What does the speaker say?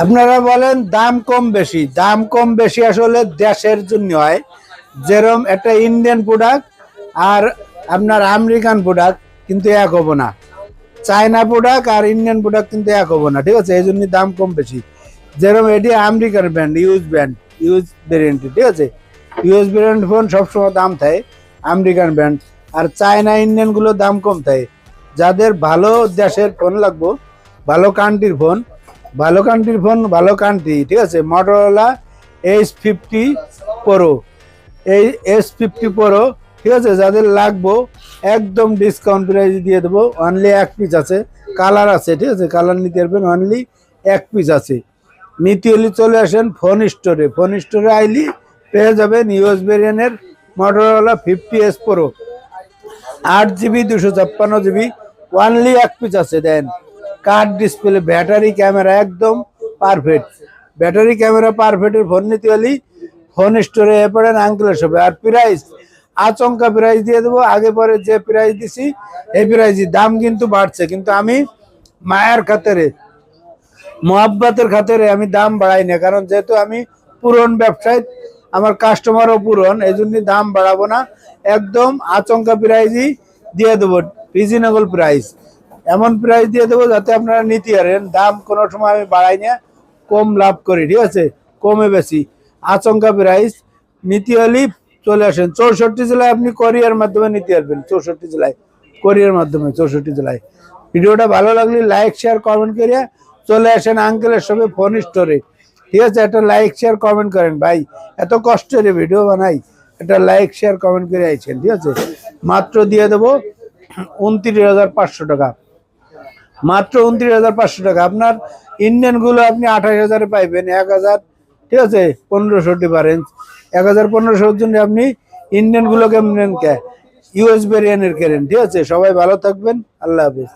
আপনারা বলেন দাম কম বেশি আসলে দেশের জন্য হয়। যেরকম একটা ইন্ডিয়ান প্রোডাক্ট আর আপনার আমেরিকান প্রোডাক্ট কিন্তু এক হবো না, চায়না প্রোডাক্ট আর ইন্ডিয়ান প্রোডাক্ট কিন্তু এক হবো না, ঠিক আছে? এই জন্য দাম কম বেশি। যেরকম এটি আমেরিকান ব্র্যান্ড, ইউজ ভেরিয়েন্ট, ঠিক আছে? ইউএস ভেরিয়েন্ট ফোন সবসময় দাম থাকে আমেরিকান ব্র্যান্ড, আর চায়না ইন্ডিয়ান গুলো দাম কম থাকে। যাদের ভালো দেশের ফোন লাগবো, ভালো কান্ট্রির ফোন, ভালো কান্ট্রি, ঠিক আছে? মটোরোলা H50 Pro, এই S50 Pro, ঠিক আছে? যাদের লাগবো একদম ডিসকাউন্ট প্রাইস দিয়ে দেবো। অনলি এক পিস আছে, কালার আছে, ঠিক আছে? কালার নিতে পারবেন, অনলি এক পিস আছে। নিতে হলে চলে আসেন ফোন স্টোরে আইলি পেয়ে যাবেন ইউএস ভেরিয়েন্টের Motorola 50S Pro, 8GB 256GB, only এক পিস আছে। Then curved display, battery camera একদম পারফেক্ট, পারফেক্টের ফোন নিতে হলে ফোন স্টোরে পড়েন আঙ্কেলের শপে। আর প্রাইস আচমকা প্রাইস দিয়ে দেবো, আগে পরে যে প্রাইস দিছি এই প্রাইসই। দাম কিন্তু বাড়ছে, কিন্তু আমি মায়ের খাতিরে, মোহাব্বতের খাতিরে আমি দাম বাড়াই না, কারণ যেহেতু আমি পুরন ব্যবসায়ী, আমার কাস্টমারও পুরন, এই জন্য দাম বাড়াবো না। একদম আচমকা প্রাইসই দিয়ে দেবো, রিজনেবল প্রাইস, এমন প্রাইস দিয়ে দেবো যাতে আপনারা নিতে পারেন। দাম কোনো সময় আমি বাড়াই না, কম লাভ করি, ঠিক আছে? কমে বেশি আচমকা প্রাইস। নিতে হলে চলে আসেন 64 জেলায়, আপনি কোরিয়ার মাধ্যমে নিতে পারবেন। 64 জেলায় কোরিয়ার মাধ্যমে, 64 জেলায়। ভিডিওটা ভালো লাগলে লাইক শেয়ার কমেন্ট করে চলে আসেন আঙ্কেলের সঙ্গে ফোন স্টোরে, ঠিক আছে? একটা লাইক শেয়ার কমেন্ট করেন ভাই, এত কষ্টের ভিডিও বানাই, একটা লাইক শেয়ার কমেন্ট করে আইছেন, ঠিক আছে? মাত্র দিয়ে দেবো 29,500 টাকা, মাত্র 29,500 টাকা। আপনার ইন্ডিয়ান গুলো আপনি 28,000-এ পাইবেন, 1,000, ঠিক আছে? 1500 ডিফারেন্স, 1,000-1,500-এর জন্য আপনি ইন্ডিয়ান গুলো কেমন ইউএস ভেরিয়েন্টের কেনেন, ঠিক আছে? সবাই ভালো থাকবেন, আল্লাহ হাফেজ।